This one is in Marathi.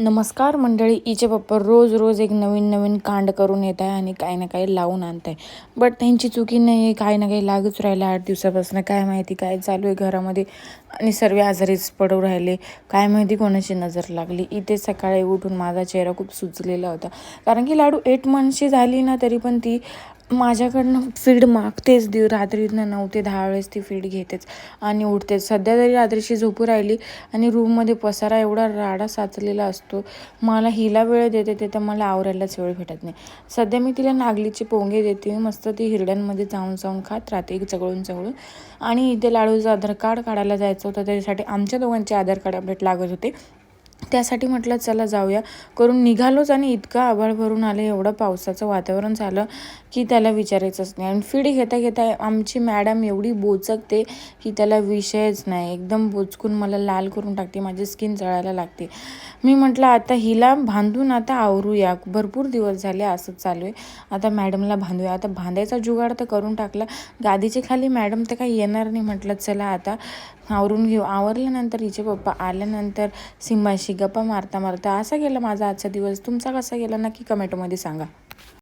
नमस्कार मंडळी. हिचे पप्पा रोज रोज एक नवीन कांड करून येत आहे आणि काही ना काही लावून आणत आहे. बट त्यांची चुकी नाही आहे, काही ना काही लागूच राहिलं 8 दिवसापासून. काय माहिती काय चालू आहे घरामध्ये आणि सर्व आजारीच पडू राहिले. काय माहिती कोणाची नजर लागली. इथे सकाळी उठून माझा चेहरा खूप सुजलेला होता, कारण की लाडू 8 मंथची झाली ना, तरी पण ती माझ्याकडनं फीड मागतेच. रात्रीतनं 9 ते 10 वेळेस ती फीड घेतेच आणि उठतेच. सध्या तरी रात्रीची झोपू राहिली आणि रूममध्ये पसारा एवढा राडा साचलेला असतो. मला हिला वेळ देते तर मला आवरायलाच वेळ भेटत नाही. सध्या मी तिला नागलीचे पोंगे देते, मस्त ती हिरड्यांमध्ये चावून खात राहते चगळून. आणि इथे लाडूचं आधार कार्ड काढायला जायचं होतं, त्याच्यासाठी आमच्या दोघांचे आधार कार्ड अपडेट लागत होते. त्यासाठी म्हटलं चला जाऊया करून निघालोच आणि इतका आभाळ भरून आले, एवढं पावसाचं वातावरण झालं की त्याला विचारायचंच नाही. आणि फीड घेता आमची मॅडम एवढी बोचकते की त्याला विषयच नाही. एकदम बोचकून मला लाल करून टाकते, माझी स्किन जळायला लागते. मी म्हटलं आता हिला बांधून आता आवरूया, भरपूर दिवस झाले असंच चालू आहे. आता मॅडमला बांधूया. आता बांधायचा जुगाड तर करून टाकला, गादीच्या खाली मॅडम तर काही येणार नाही. म्हटलं चला आता आवरून घेऊ. आवरल्यानंतर हिचे पप्पा आल्यानंतर सिंबाशी गप्पा मारता असा गेला माझा आजचा दिवस. तुमचा कसा गेला नक्की कमेंटमध्ये सांगा.